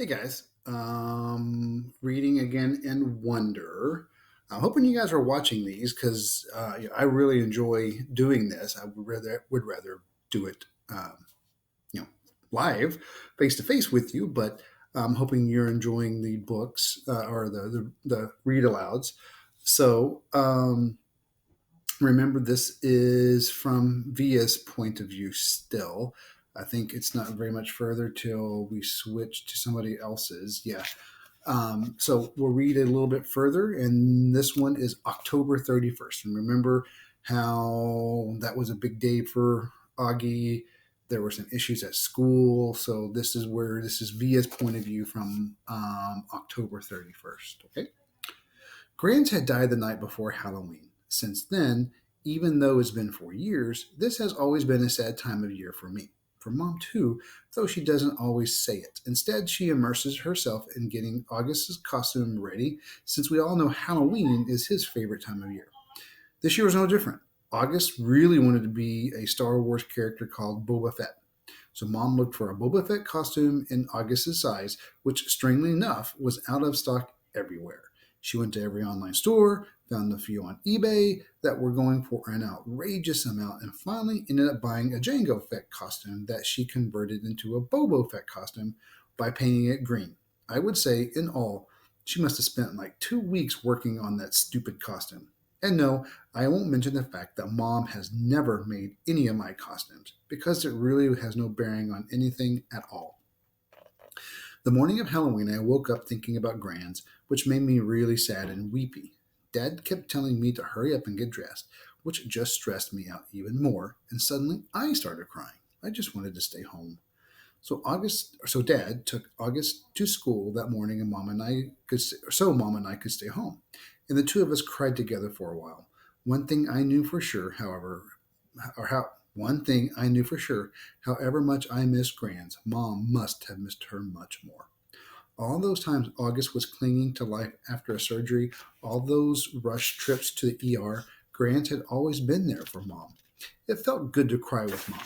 Hey guys, reading again in wonder. I'm hoping you guys are watching these because I really enjoy doing this. I would rather do it, you know, live, face to face with you. But I'm hoping you're enjoying the books or the read alouds. So remember, this is from Via's point of view still. I think it's not very much further till we switch to somebody else's. Yeah, so we'll read it a little bit further, and this one is October 31st. And remember how that was a big day for Augie. There were some issues at school, so this is Via's point of view from October 31st. Okay, Grant had died the night before Halloween. Since then, even though it's been 4 years, this has always been a sad time of year for me. For Mom, too, though she doesn't always say it. Instead, she immerses herself in getting August's costume ready, since we all know Halloween is his favorite time of year. This year was no different. August really wanted to be a Star Wars character called Boba Fett. So Mom looked for a Boba Fett costume in August's size, which, strangely enough, was out of stock everywhere. She went to every online store, found a few on eBay that were going for an outrageous amount, and finally ended up buying a Jango Fett costume that she converted into a Boba Fett costume by painting it green. I would say, in all, she must have spent like 2 weeks working on that stupid costume. And no, I won't mention the fact that Mom has never made any of my costumes because it really has no bearing on anything at all. The morning of Halloween, I woke up thinking about Grands, which made me really sad and weepy. Dad kept telling me to hurry up and get dressed, which just stressed me out even more, and suddenly I started crying. I just wanted to stay home. So Dad took August to school that morning, and Mom and I could stay home, and the two of us cried together for a while. One thing I knew for sure, however, or how one thing I knew for sure, however much I missed Grands, Mom must have missed her much more. All those times August was clinging to life after a surgery, all those rush trips to the ER, Grant had always been there for Mom. It felt good to cry with Mom,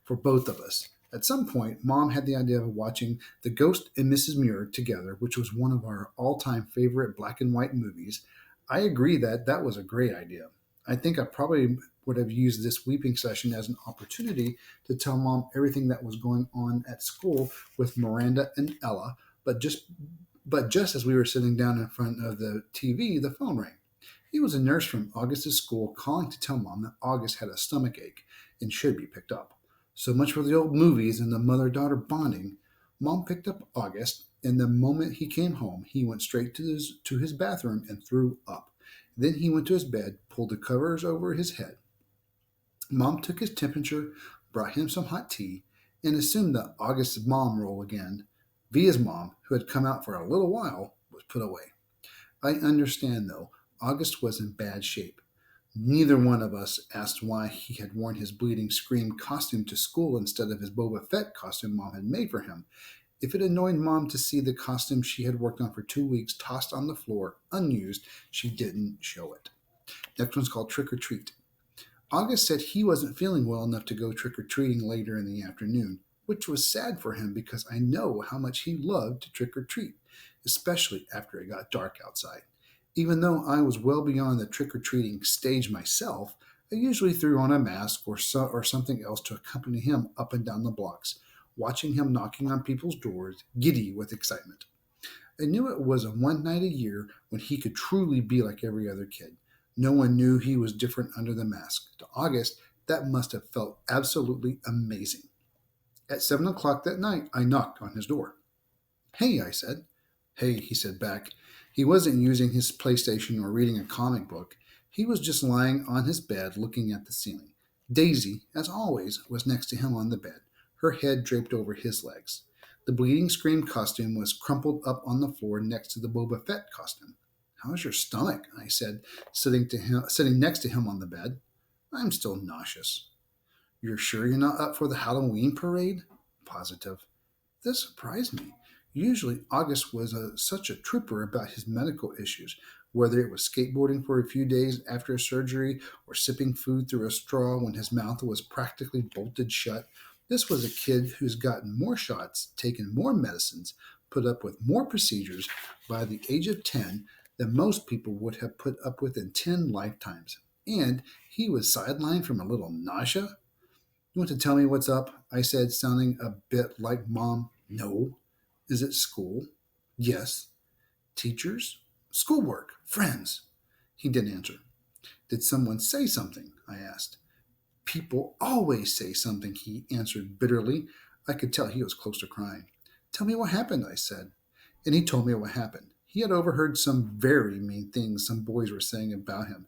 for both of us. At some point, Mom had the idea of watching The Ghost and Mrs. Muir together, which was one of our all time favorite black and white movies. I agree that that was a great idea. I think I probably would have used this weeping session as an opportunity to tell Mom everything that was going on at school with Miranda and Ella, but just as we were sitting down in front of the TV, the phone rang. It was a nurse from August's school calling to tell Mom that August had a stomach ache and should be picked up. So much for the old movies and the mother-daughter bonding. Mom picked up August, and the moment he came home, he went straight to his bathroom and threw up. Then he went to his bed, pulled the covers over his head. Mom took his temperature, brought him some hot tea, and assumed that August's mom role again, Via's mom, who had come out for a little while, was put away. I understand, though, August was in bad shape. Neither one of us asked why he had worn his bleeding scream costume to school instead of his Boba Fett costume Mom had made for him. If it annoyed Mom to see the costume she had worked on for 2 weeks tossed on the floor, unused, she didn't show it. Next one's called Trick or Treat. August said he wasn't feeling well enough to go trick or treating later in the afternoon, which was sad for him because I know how much he loved to trick or treat, especially after it got dark outside. Even though I was well beyond the trick or treating stage myself, I usually threw on a mask or something else to accompany him up and down the blocks, watching him knocking on people's doors, giddy with excitement. I knew it was a one night a year when he could truly be like every other kid. No one knew he was different under the mask. To August, that must have felt absolutely amazing. At 7 o'clock that night, I knocked on his door. Hey, I said. Hey, he said back. He wasn't using his PlayStation or reading a comic book. He was just lying on his bed looking at the ceiling. Daisy, as always, was next to him on the bed, her head draped over his legs. The bleeding scream costume was crumpled up on the floor next to the Boba Fett costume. How's your stomach? I said, sitting next to him on the bed. I'm still nauseous. You're sure you're not up for the Halloween parade? Positive. This surprised me. Usually, August was such a trooper about his medical issues, whether it was skateboarding for a few days after a surgery or sipping food through a straw when his mouth was practically bolted shut. This was a kid who's gotten more shots, taken more medicines, put up with more procedures by the age of 10 than most people would have put up with in 10 lifetimes. And he was sidelined from a little nausea. You want to tell me what's up? I said, sounding a bit like Mom. No. Is it school? Yes. Teachers? Schoolwork? Friends? He didn't answer. Did someone say something? I asked. People always say something, he answered bitterly. I could tell he was close to crying. Tell me what happened, I said. And he told me what happened. He had overheard some very mean things some boys were saying about him.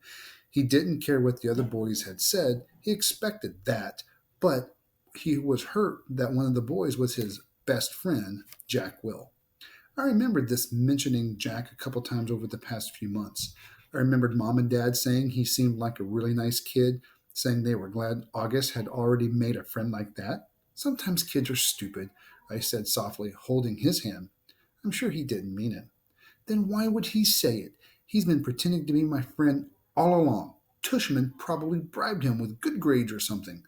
He didn't care what the other boys had said. He expected that, but he was hurt that one of the boys was his best friend, Jack Will. I remembered this mentioning Jack a couple times over the past few months. I remembered Mom and Dad saying he seemed like a really nice kid, saying they were glad August had already made a friend like that. Sometimes kids are stupid, I said softly, holding his hand. I'm sure he didn't mean it. Then why would he say it? He's been pretending to be my friend all along. Tushman probably bribed him with good grades or something.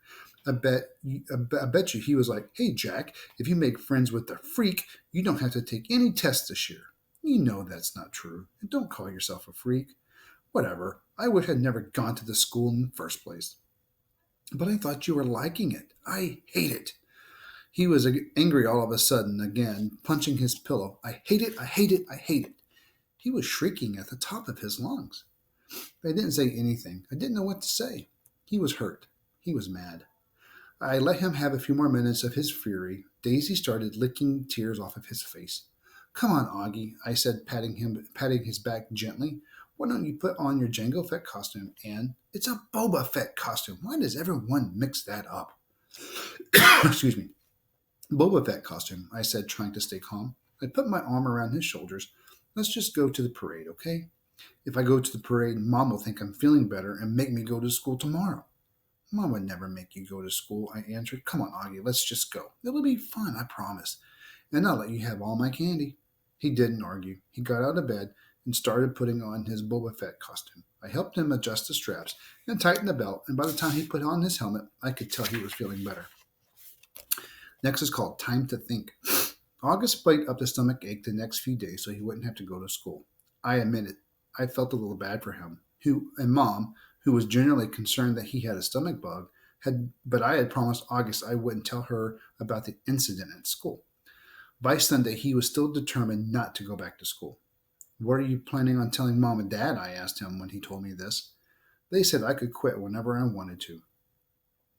I bet you he was like, hey, Jack, if you make friends with a freak, you don't have to take any tests this year. You know that's not true. And don't call yourself a freak. Whatever. I would have never gone to the school in the first place. But I thought you were liking it. I hate it. He was angry all of a sudden again, punching his pillow. I hate it, I hate it, I hate it. He was shrieking at the top of his lungs. I didn't say anything. I didn't know what to say. He was hurt. He was mad. I let him have a few more minutes of his fury. Daisy started licking tears off of his face. Come on, Augie, I said, patting his back gently. Why don't you put on your Jango Fett costume, Anne? It's a Boba Fett costume. Why does everyone mix that up? Excuse me. Boba Fett costume, I said, trying to stay calm. I put my arm around his shoulders. Let's just go to the parade, okay? If I go to the parade, Mom will think I'm feeling better and make me go to school tomorrow. Mom would never make you go to school, I answered. Come on, Augie, let's just go. It'll be fun, I promise. And I'll let you have all my candy. He didn't argue. He got out of bed and started putting on his Boba Fett costume. I helped him adjust the straps and tighten the belt, and by the time he put on his helmet, I could tell he was feeling better. Next is called Time to Think. August played up the stomach ache the next few days so he wouldn't have to go to school. I admit it. I felt a little bad for him. And Mom, who was generally concerned that he had a stomach bug, but I had promised August I wouldn't tell her about the incident at school. By Sunday, he was still determined not to go back to school. What are you planning on telling Mom and Dad? I asked him when he told me this. They said I could quit whenever I wanted to.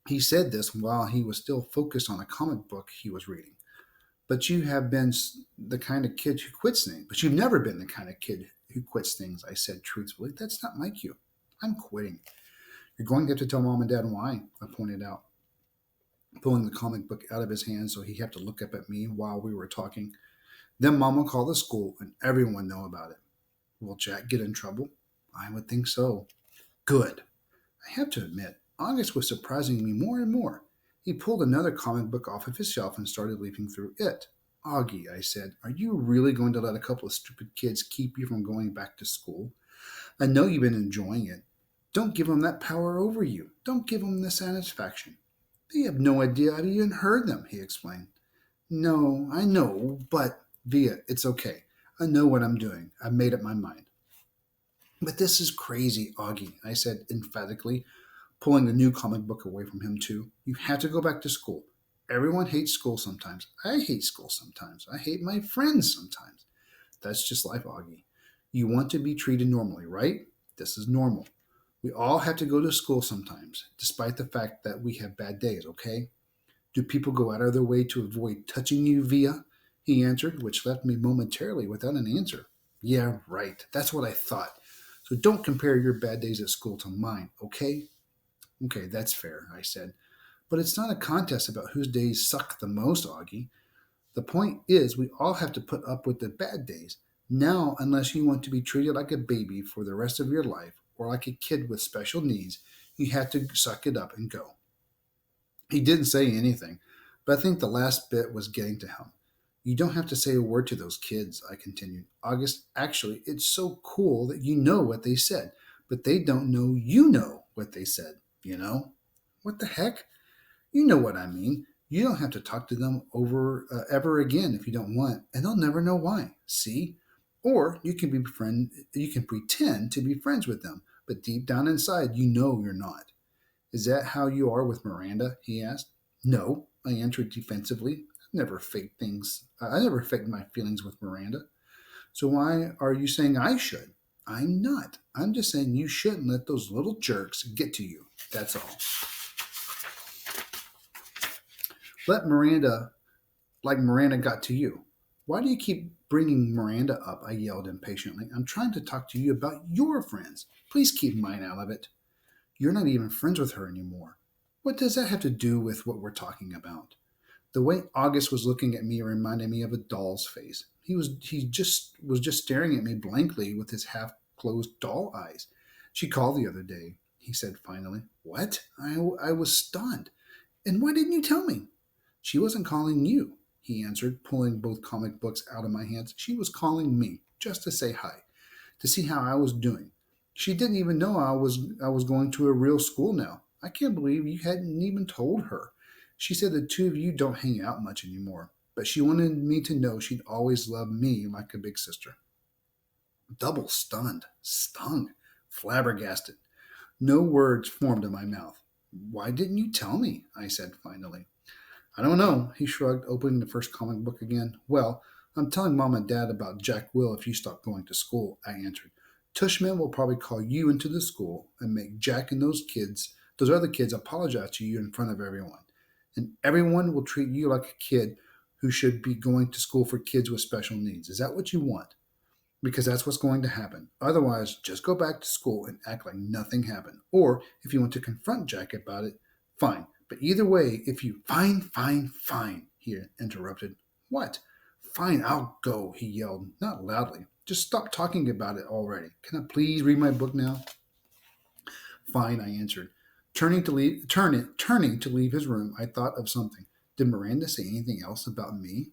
He said this while he was still focused on a comic book he was reading. But you have been the kind of kid who quits things. But you've never been the kind of kid who quits things, I said truthfully. That's not like you. I'm quitting. You're going to have to tell Mom and Dad why, I pointed out, pulling the comic book out of his hand so he'd have to look up at me while we were talking. Then Mom will call the school and everyone know about it. Will Jack get in trouble? I would think so. Good. I have to admit, August was surprising me more and more. He pulled another comic book off of his shelf and started leafing through it. Augie, I said, are you really going to let a couple of stupid kids keep you from going back to school? I know you've been enjoying it. Don't give them that power over you. Don't give them the satisfaction. They have no idea I've even heard them, he explained. No, I know, but, Via, it's okay. I know what I'm doing. I've made up my mind. But this is crazy, Augie, I said emphatically, pulling the new comic book away from him too. You have to go back to school. Everyone hates school sometimes. I hate school sometimes. I hate my friends sometimes. That's just life, Augie. You want to be treated normally, right? This is normal. We all have to go to school sometimes, despite the fact that we have bad days, okay? Do people go out of their way to avoid touching you, Via? He answered, which left me momentarily without an answer. Yeah, right. That's what I thought. So don't compare your bad days at school to mine, okay? Okay, that's fair, I said. But it's not a contest about whose days suck the most, Augie. The point is we all have to put up with the bad days. Now, unless you want to be treated like a baby for the rest of your life, or like a kid with special needs, you have to suck it up and go. He didn't say anything, but I think the last bit was getting to him. You don't have to say a word to those kids, I continued. August, actually, it's so cool that you know what they said, but they don't know you know what they said, you know? What the heck? You know what I mean. You don't have to talk to them over ever again if you don't want, and they'll never know why. See? Or you can pretend to be friends with them, but deep down inside you know you're not. Is that how you are with Miranda? He asked. No, I answered defensively. I never faked my feelings with Miranda. So why are you saying I should? I'm not. I'm just saying you shouldn't let those little jerks get to you. That's all. Let Miranda like Miranda got to you. Why do you keep bringing Miranda up? I yelled impatiently. I'm trying to talk to you about your friends. Please keep mine out of it. You're not even friends with her anymore. What does that have to do with what we're talking about? The way August was looking at me reminded me of a doll's face. He just staring at me blankly with his half closed doll eyes. She called the other day, he said finally. What? I was stunned. And why didn't you tell me? She wasn't calling you, he answered, pulling both comic books out of my hands. She was calling me just to say hi, to see how I was doing. She didn't even know I was going to a real school now. I can't believe you hadn't even told her. She said the two of you don't hang out much anymore, but she wanted me to know she'd always loved me like a big sister. Double stunned, stung, flabbergasted. No words formed in my mouth. Why didn't you tell me? I said finally. I don't know, he shrugged, opening the first comic book again. Well, I'm telling Mom and Dad about Jack Will if you stop going to school, I answered. Tushman will probably call you into the school and make Jack and those other kids, apologize to you in front of everyone. And everyone will treat you like a kid who should be going to school for kids with special needs. Is that what you want? Because that's what's going to happen. Otherwise, just go back to school and act like nothing happened. Or if you want to confront Jack about it, fine. But either way, if you. Fine, fine, fine, he interrupted. What? Fine, I'll go, he yelled, not loudly. Just stop talking about it already. Can I please read my book now? Fine, I answered. Turning to leave his room, I thought of something. Did Miranda say anything else about me?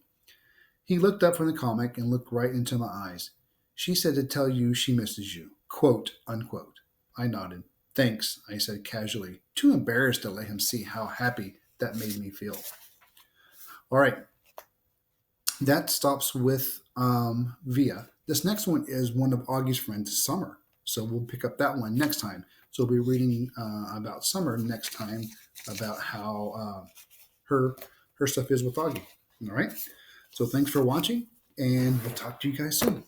He looked up from the comic and looked right into my eyes. She said to tell you she misses you. Quote, unquote. I nodded. Thanks, I said casually, too embarrassed to let him see how happy that made me feel. All right, that stops with Via. This next one is one of Augie's friends, Summer. So we'll pick up that one next time. So we'll be reading about Summer next time, about how her stuff is with Augie. All right. So thanks for watching, and we'll talk to you guys soon.